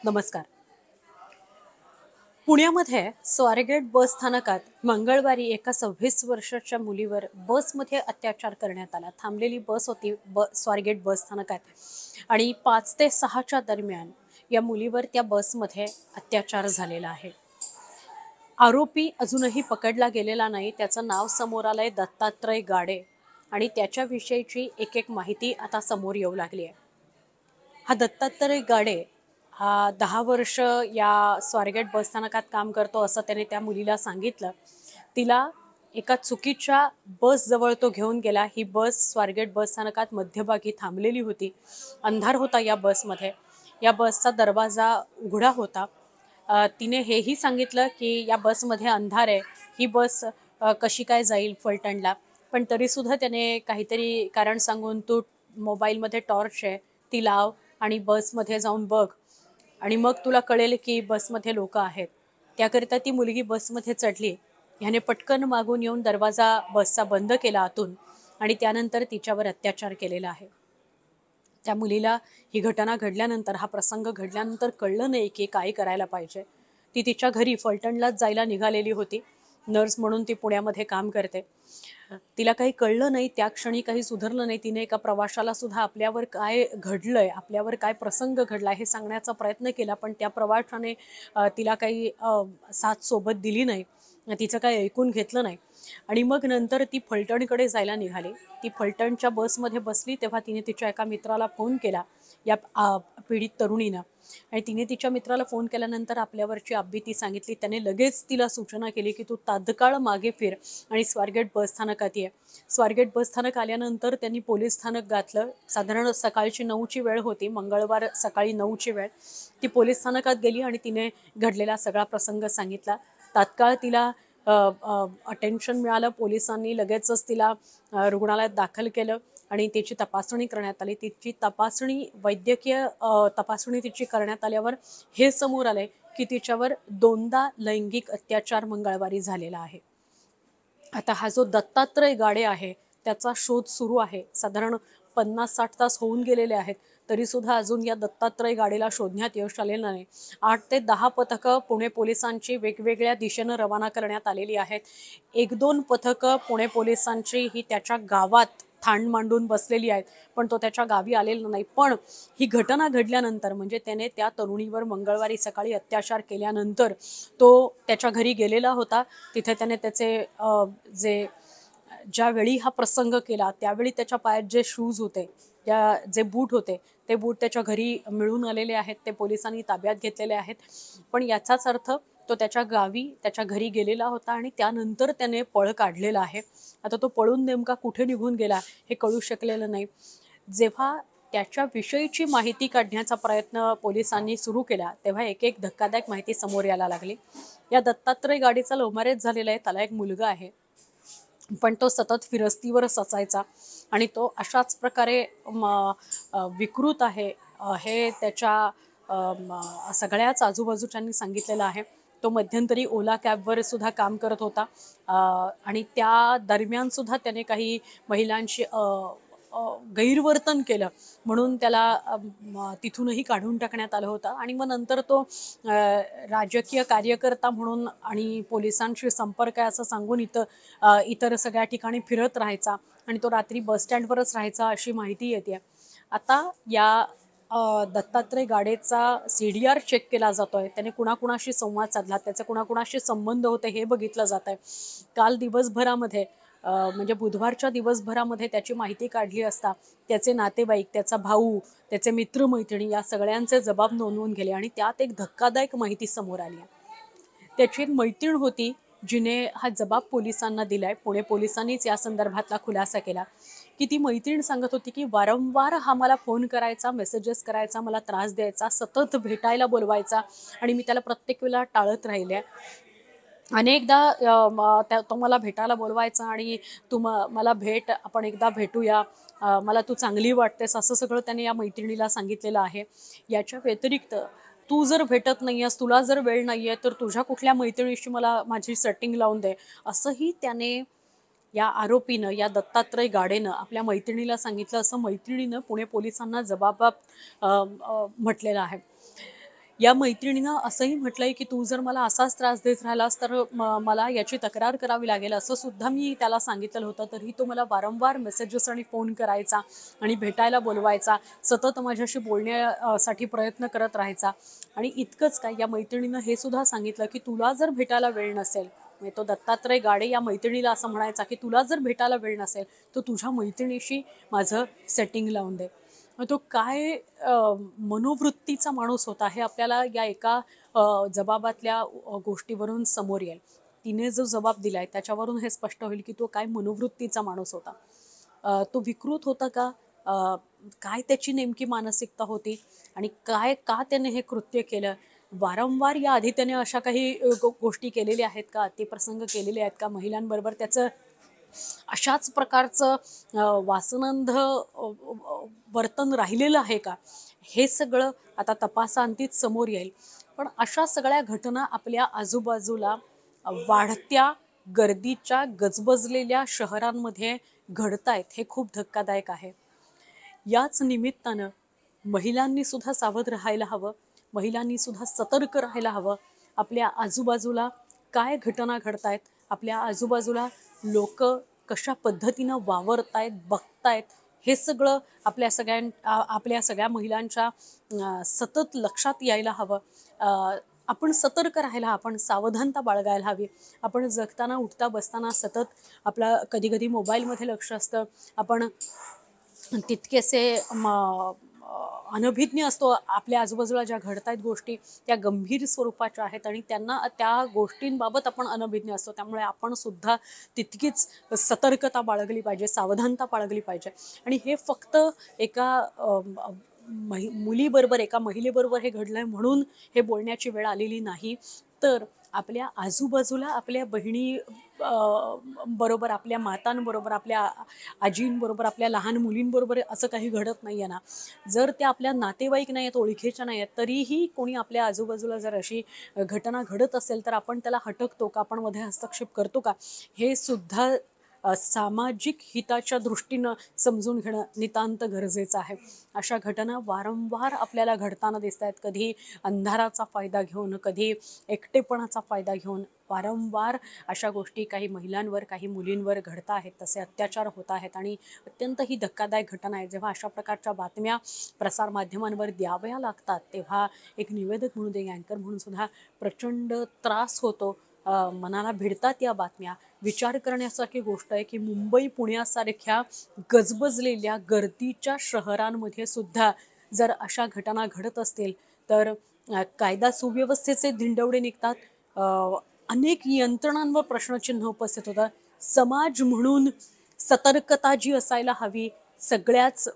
नमस्कार. पुण्यामध्ये स्वारगेट बस स्थानकात मंगळवारी एका 26 वर्षाच्या मुलीवर बसमध्ये अत्याचार करण्यात आला. थांबलेली बस होती स्वारगेट बस स्थानकात आणि 5 ते 6च्या दरम्यान या मुलीवर त्या बसमध्ये अत्याचार झालेला आहे. आरोपी अजूनही पकडला गेलेला नाही. त्याचं नाव समोर आलंय दत्तात्रय गाडे आणि त्याच्याविषयीची एक माहिती आता समोर येऊ लागली आहे. हा दत्तात्रय गाडे हा 10 वर्ष या स्वारगेट बस स्थानकात काम करतो असं त्याने त्या मुलीला सांगितलं. तिला एका चुकीच्या बस जवळ तो घेऊन गेला. ही बस स्वारगेट बस स्थानकात मध्यभागी थांबलेली होती. अंधार होता या बसमध्ये. या बसचा दरवाजा उघडा होता. तिने हेही सांगितलं की या बसमध्ये अंधार आहे. ही बस कशी काय जाईल फलटणला. पण तरीसुद्धा त्याने काहीतरी कारण सांगून तू मोबाईलमध्ये टॉर्च आहे ती लाव आणि बसमध्ये जाऊन बघ आणि मग तुला कळेल की बसमध्ये लोक आहेत. त्याकरिता ती मुलगी बसमध्ये चढली. ह्याने पटकन मागून येऊन दरवाजा बसचा बंद केला आतून आणि त्यानंतर तिच्यावर अत्याचार केलेला आहे. त्या मुलीला ही घटना घडल्यानंतर, हा प्रसंग घडल्यानंतर कळलं नाही की काय करायला पाहिजे. ती तिच्या घरी फलटणलाच जायला निघालेली होती. नर्स म्हणून ती पुण्यामध्ये काम करते. तिला काही कळलं नाही, त्या क्षणी काही सुधारलं नाही. तिने एका प्रवाशाला सुद्धा आपल्यावर काय घडलंय, आपल्यावर काय प्रसंग घडलाय हे सांगण्याचा प्रयत्न केला, पण त्या प्रवाशाने तिला काही साथ सोबत दिली नाही. तिचं काही ऐकून घेतलं नाही आणि मग नंतर ती फलटणकडे जायला निघाली. ती फलटणच्या बसमध्ये बसली तेव्हा तिने तिच्या एका मित्राला फोन केला, या पीडित तरुणीनं. आणि तिने तिच्या मित्राला फोन केल्यानंतर आपल्यावरची आपबीती सांगितली. त्याने लगेच तिला सूचना केली की तू तात्काळ मागे फिर आणि स्वारगेट बस स्थानकात ये. स्वारगेट बस स्थानक आल्यानंतर त्यांनी पोलीस स्थानक गाठलं. साधारण सकाळची 9ची वेळ होती, मंगळवार सकाळी 9ची वेळ. ती पोलीस स्थानकात गेली आणि तिने घडलेला सगळा प्रसंग सांगितला. तात्काळ तिला अटेन्शन मिळालं. पोलिसांनी लगेचच तिला रुग्णालयात दाखल केलं आणि तिची तपासणी करण्यात आली. तिची तपासणी, वैद्यकीय तपासणी तिची करण्यात आल्यावर हे समोर आलंय की तिच्यावर 2दा लैंगिक अत्याचार मंगळवारी झालेला आहे. आता हा जो दत्तात्रय गाडे आहे त्याचा शोध सुरू आहे. साधारण 50-60 तास होऊन गेलेले आहेत, तरी सुद्धा अजून या दत्तात्रय गाडीला शोधण्यात यश आलेलं नाही. 8 ते 10 पथकं पुणे पोलिसांची वेगवेगळ्या दिशेनं रवाना करण्यात आलेली आहेत. 1-2 पथकं पुणे पोलिसांची ही त्याच्या गावात ठाण मांडून बसलेली आहेत, पण तो त्याच्या गावी आलेला नाही. पण ही घटना घडल्यानंतर, म्हणजे त्याने त्या तरुणीवर मंगळवारी सकाळी अत्याचार केल्यानंतर तो त्याच्या घरी गेलेला होता. तिथे त्याने त्याचे जे ज्यावेळी हा प्रसंग केला त्यावेळी त्याच्या पायात जे शूज होते, जे बूट होते, ते बूट त्याच्या घरी मिळून आलेले आहेत. ते पोलिसांनी ताब्यात घेतलेले आहेत. पण याचाच अर्थ तो त्याच्या गावी, त्याच्या घरी गेलेला होता आणि त्यानंतर त्याने पळ काढलेला आहे. आता तो पळून नेमका कुठे निघून गेला हे कळू शकलेलं नाही. जेव्हा त्याच्याविषयीची माहिती काढण्याचा प्रयत्न पोलिसांनी सुरू केला तेव्हा एक धक्कादायक माहिती समोर यायला लागली. या दत्तात्रय गाडीचा लव्ह मॅरेज झालेला आहे. त्याला एक मुलगा आहे, पण तो सतत फिरस्तीवरच असायचा आणि तो अशाच प्रकारे विकृत आहे हे त्याच्या सगळ्याच आजूबाजूच्यांनी सांगितलेलं आहे. तो मध्यंतरी ओला कॅबवर सुद्धा काम करत होता आणि त्या दरम्यान सुद्धा त्याने काही महिलांशी गैरवर्तन केलं म्हणून त्याला तिथूनही काढून टाकण्यात आलं होतं. आणि मग नंतर तो राजकीय कार्यकर्ता म्हणून आणि पोलिसांशी संपर्क आहे असं सांगून इतर सगळ्या ठिकाणी फिरत राहायचा आणि तो रात्री बसस्टँडवरच राहायचा अशी माहिती येते. आता या दत्तात्रय गाडेचा CDR चेक केला जातोय. त्याने कुणाकुणाशी संवाद साधला, त्याचे कुणाकुणाशी संबंध होते हे बघितलं जात आहे. काल दिवसभरामध्ये म्हणजे बुधवारच्या दिवसभरामध्ये त्याची माहिती काढली असता त्याचे नातेवाईक, त्याचा भाऊ, त्याचे मित्रमैत्रिणी या सगळ्यांचे जबाब नोंदवून गेले आणि त्यात एक धक्कादायक माहिती समोर आली आहे. त्याची एक मैत्रीण होती जिने हा जबाब पोलिसांना दिलाय. पुणे पोलिसांनीच या संदर्भातला खुलासा केला की ती मैत्रीण सांगत होती की वारंवार हा मला फोन करायचा, मेसेजेस करायचा, मला त्रास द्यायचा, सतत भेटायला बोलवायचा आणि मी त्याला प्रत्येक वेळेला टाळत राहिले. अनेकदा तो मला भेटायला बोलवायचा आणि तू मला भेट, आपण एकदा भेटूया, मला तू चांगली वाटतेस, असं सगळं त्याने या मैत्रिणीला सांगितलेलं आहे. याच्या व्यतिरिक्त तू जर भेटत नाहीयेस, तुला जर वेळ नाहीये तर तुझ्या कुठल्या मैत्रिणीशी मला माझी सेटिंग लावून दे, असंही त्याने, या आरोपीनं, या दत्तात्रय गाडेनं आपल्या मैत्रिणीला सांगितलं असं मैत्रिणीनं पुणे पोलिसांना जबाबात म्हटलेलं आहे. या मैत्रिणीनं असंही म्हटलंय की तू जर मला असाच त्रास देत राहिलास तर मला याची तक्रार करावी लागेल, असं सुद्धा मी त्याला सांगितलेलं होतं. तरीही तो मला वारंवार मेसेजेस आणि फोन करायचा आणि भेटायला बोलवायचा, सतत माझ्याशी बोलण्यासाठी प्रयत्न करत राहायचा. आणि इतकंच काय, या मैत्रिणीनं हे सुद्धा सांगितलं की तुला जर भेटायला वेळ नसेल, म्हणजे तो दत्तात्रय गाडे या मैत्रिणीला असं म्हणायचा की तुला जर भेटायला वेळ नसेल तर तुझ्या मैत्रिणीशी माझं सेटिंग लावून दे. मग तो काय मनोवृत्तीचा माणूस होता हे आपल्याला या एका जबाबातल्या गोष्टीवरून समोर येईल. तिने जो जबाब दिलाय त्याच्यावरून हे स्पष्ट होईल की तो काय मनोवृत्तीचा माणूस होता. तो विकृत होता का? काय त्याची नेमकी मानसिकता होती आणि काय का त्याने हे कृत्य केलं? वारंवार या आधी त्याने अशा काही गोष्टी केलेल्या आहेत का? अतिप्रसंग केलेले आहेत का? महिलांबरोबर त्याचं अशाच प्रकारचं वासनंध वर्तन राहिलेलं आहे का? हे सगळं आता तपासांतीच समोर येईल. पण अशा सगळ्या घटना आपल्या आजूबाजूला वाढत्या गर्दीच्या गजबजलेल्या शहरांमध्ये घडतायत, हे खूप धक्कादायक आहे. याच निमित्तानं महिलांनी सुद्धा सावध राहायला हवं, महिलांनी सुद्धा सतर्क राहायला हवं. आपल्या आजूबाजूला काय घटना घडतायत, आपल्या आजूबाजूला लोक कशा पद्धतीनं वावरतायत, बघतायत, हे सगळं आपल्या सगळ्या महिलांच्या सतत लक्षात यायला हवं. आपण सतर्क राहायला, आपण सावधानता बाळगायला हवी. आपण जगताना, उठता, बसताना सतत आपला कधी कधी मोबाईलमध्ये लक्ष असतं. आपण तितकेसे अनभिज्ञ असतो. आपल्या आजूबाजूला ज्या घडतायत गोष्टी त्या गंभीर स्वरूपाच्या आहेत आणि त्यांना त्या गोष्टींबाबत आपण अनभिज्ञ असतो. त्यामुळे आपण सुद्धा तितकीच सतर्कता बाळगली पाहिजे, सावधानता बाळगली पाहिजे. आणि हे फक्त एका मुलीबरोबर, एका महिलेबरोबर हे घडलंय म्हणून हे बोलण्याची वेळ आलेली नाही, तर आपल्या आजूबाजूला आपल्या बहिणी बरोबर, आपल्या मातांबरोबर, आपल्या आजींबरोबर, आपल्या लहान मुलींबरोबर असं काही घडत नाहीये ना? जर त्या आपल्या नातेवाईक नाही आहेत, ओळखीच्या नाही आहेत, तरीही कोणी आपल्या आजूबाजूला जर अशी घटना घडत असेल तर आपण त्याला हटकतो का? आपण मध्ये हस्तक्षेप करतो का? हे सुद्धा सामाजिक हिताच्या दृष्टीनं समजून घेणं नितांत गरजेचं आहे. अशा घटना वारंवार आपल्याला घडताना दिसत आहेत. कधी अंधाराचा फायदा घेऊन, कधी एकटेपणाचा फायदा घेऊन वारंवार अशा गोष्टी काही महिलांवर, काही मुलींवर घडत आहेत. तसे अत्याचार होत आहेत आणि अत्यंत ही धक्कादायक घटना आहे. जेव्हा अशा प्रकारच्या बातम्या प्रसारमाध्यमांवर द्याव्या लागतात तेव्हा एक निवेदक म्हणून, एक अँकर म्हणून सुद्धा प्रचंड त्रास होतो. मनाला भिडतात या बातम्या. विचार करण्यासारखी गोष्ट आहे की मुंबई, पुण्यासारख्या गजबजलेल्या गर्दीच्या शहरांमध्ये सुद्धा जर अशा घटना घडत असतील तर कायदा सुव्यवस्थेचे धिंडवडे निघतात. अनेक यंत्रणांवर प्रश्नचिन्ह उपस्थित होतं. समाज म्हणून सतर्कता जी असायला हवी सगळ्याच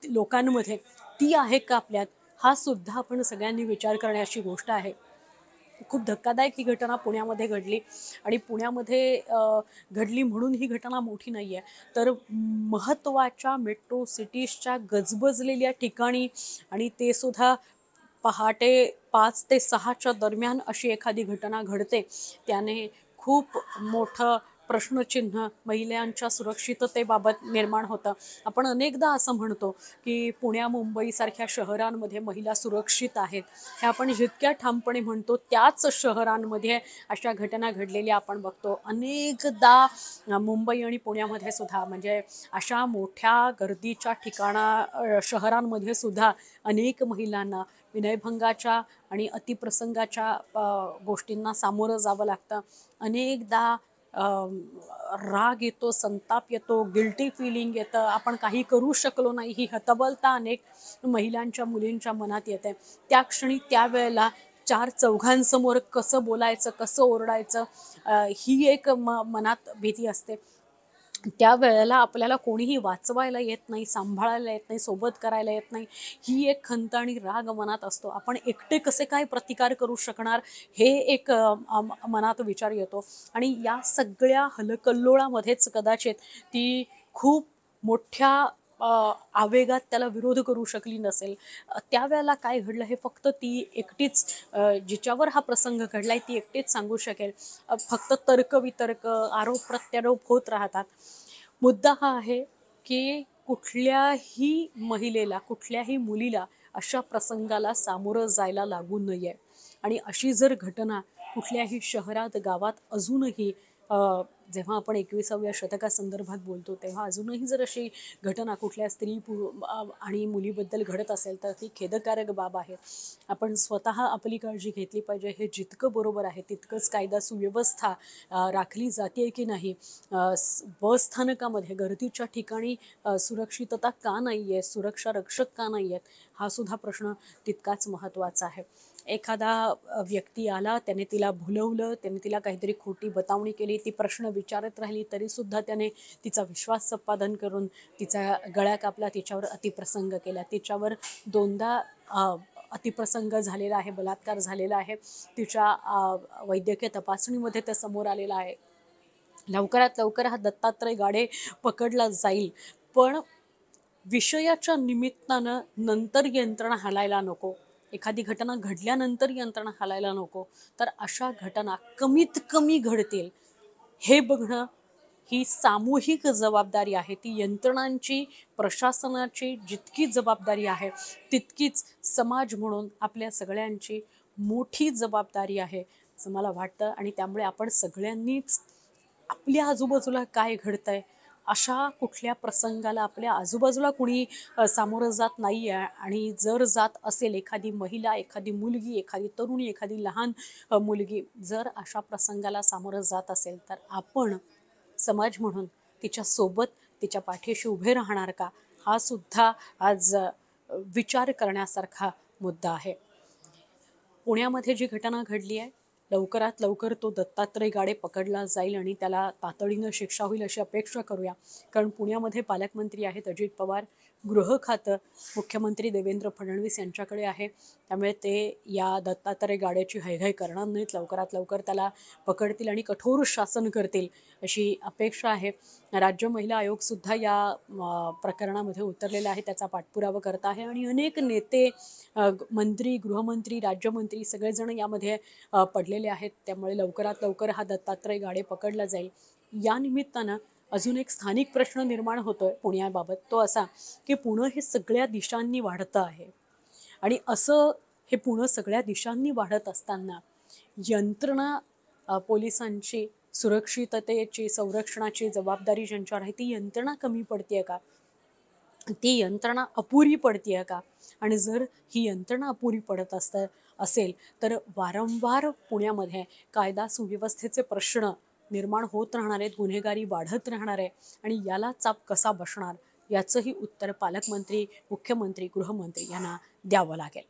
लोकांमध्ये, ती आहे का आपल्यात? हा सुद्धा आपण सगळ्यांनी विचार करण्याची गोष्ट आहे. खूप धक्कादायक ही घटना पुण्यामध्ये घडली आणि पुण्यामध्ये घडली म्हणून ही घटना मोठी नाही आहे, तर महत्त्वाच्या मेट्रो सिटीजच्या गजबजलेल्या ठिकाणी आणि ते सुद्धा पहाटे 5 ते 6च्या दरम्यान अशी एखादी घटना घडते, त्याने खूप मोठं प्रश्नचिन्ह महिलांच्या सुरक्षिततेबाबत निर्माण होतं. आपण अनेकदा असं म्हणतो की पुण्या, मुंबईसारख्या शहरांमध्ये महिला सुरक्षित आहेत. हे आपण जितक्या ठामपणे म्हणतो त्याच शहरांमध्ये अशा घटना घडलेल्या आपण बघतो. अनेकदा मुंबई आणि पुण्यामध्ये सुद्धा, म्हणजे अशा मोठ्या गर्दीच्या शहरांमध्ये सुद्धा अनेक महिलांना विनयभंगाच्या आणि अतिप्रसंगाच्या गोष्टींना सामोरं जावं लागतं. अनेकदा राग येतो, संताप येतो, गिल्टी फिलिंग येतं, आपण काही करू शकलो नाही ही हतबलता अनेक महिलांच्या, मुलींच्या मनात येते. त्या क्षणी, त्यावेळेला चार चौघांसमोर कसं बोलायचं, कसं ओरडायचं, ही एक मनात भीती असते. त्यावेळेला आपल्याला कोणीही वाचवायला येत नाही, सांभाळायला येत नाही, सोबत करायला येत नाही, ही एक खंत आणि राग मनात असतो. आपण एकटे कसे काय प्रतिकार करू शकणार, हे एक मनात विचार येतो. आणि या सगळ्या हलकल्लोळामध्येच कदाचित ती खूप मोठ्या आवेगात त्याला विरोध करू शकली नसेल. त्यावेळेला काय घडलं हे फक्त ती एकटीच, जिच्यावर हा प्रसंग घडलाय, ती एकटीच सांगू शकेल. फक्त तर्कवितर्क, आरोप प्रत्यारोप होत राहतात. मुद्दा हा आहे की कुठल्याही महिलेला, कुठल्याही मुलीला अशा प्रसंगाला सामोरं जायला लागू नये. आणि अशी जर घटना कुठल्याही शहरात गावात अजूनही जेव्हा आपण 21व्या शतकासंदर्भात बोलतो तेव्हा अजूनही जर अशी घटना कुठल्या आणि मुलीबद्दल घडत असेल तर ती खेदकारक बाब आहे. आपण स्वतः आपली काळजी घेतली पाहिजे. हे जितकं बरोबर आहे तितकंच कायदा सुव्यवस्था राखली जाते की नाही, बस स्थानकामध्ये गर्दीच्या ठिकाणी सुरक्षितता का नाही आहे, सुरक्षा रक्षक का नाही आहेत, हा सुद्धा प्रश्न तितकाच महत्त्वाचा आहे. एखादा व्यक्ती आला, त्याने तिला भुलवलं, त्याने तिला काहीतरी खोटी बतावणी केली, ती प्रश्न विचारत राहिली तरीसुद्धा त्याने तिचा विश्वास संपादन करून तिचा गळा कापला, तिच्यावर अतिप्रसंग केला, तिच्यावर 2दा अतिप्रसंग झालेला आहे, बलात्कार झालेला आहे, तिच्या वैद्यकीय तपासणीमध्ये ते समोर आलेलं आहे. लवकरात लवकर हा दत्तात्रय गाडे पकडला जाईल, पण विषयाच्या निमित्तानं नंतर यंत्रणा हालायला नको. एखादी घटना घडल्यानंतर यंत्रणा हालायला नको. तर अशा घटना कमीत कमी घडतील हे बघणं ही सामूहिक जबाबदारी आहे. ती यंत्रणांची, प्रशासनाची जितकी जबाबदारी आहे तितकीच समाज म्हणून आपल्या सगळ्यांची मोठी जबाबदारी आहे असं मला वाटतं. आणि त्यामुळे आपण सगळ्यांनीच आपल्या आजूबाजूला काय घडतंय अशा कुठल्या प्रसंगाला आपल्या आजूबाजूला कुणी सामोरं जात नाही आहे, आणि जर जात असेल एखादी महिला, एखादी मुलगी, एखादी तरुणी, एखादी लहान मुलगी जर अशा प्रसंगाला सामोरं जात असेल तर आपण समाज म्हणून तिच्या सोबत, तिच्या पाठीशी उभे राहणार का, हा सुद्धा आज विचार करण्यासारखा मुद्दा आहे. पुण्यामध्ये जी घटना घडली आहे, लवकरात लवकर तो दत्तात्रय गाडे पकडला जाईल आणि त्याला तातडीनं शिक्षा होईल अशी अपेक्षा करूया. कारण पुण्यामध्ये पालकमंत्री आहेत अजित पवार, गृह खातं मुख्यमंत्री देवेंद्र फडणवीस यांच्याकडे आहे. त्यामुळे ते या दत्तात्रय गाड्याची हयगय करणार नाहीत, लवकरात लवकर त्याला पकडतील आणि कठोर शासन करतील अशी अपेक्षा आहे. राज्य महिला आयोगसुद्धा या प्रकरणामध्ये उतरलेला आहे, त्याचा पाठपुरावा करत आहे आणि अनेक नेते, मंत्री, गृहमंत्री, राज्यमंत्री सगळेजण यामध्ये पडलेले आहेत. त्यामुळे लवकरात लवकर हा दत्तात्रय गाडे पकडला जाईल. या निमित्तानं अजून एक स्थानिक प्रश्न निर्माण होतोय पुण्याबाबत, तो असा की पुणे हे सगळ्या दिशांनी वाढतं आहे आणि असं हे पुणे सगळ्या दिशांनी वाढत असताना यंत्रणा, पोलिसांची, सुरक्षिततेची, संरक्षणाची जबाबदारी ज्यांच्यावर आहे ती यंत्रणा कमी पडतेय का, ती यंत्रणा अपुरी पडतेय का, आणि जर ही यंत्रणा अपुरी पडत असेल तर वारंवार पुण्यामध्ये कायदा सुव्यवस्थेचे प्रश्न निर्माण होत राहणार आहेत, गुन्हेगारी वाढत राहणार आहे आणि याला चाप कसा बसणार याचंही उत्तर पालकमंत्री, मुख्यमंत्री, गृहमंत्री यांना द्यावं लागेल.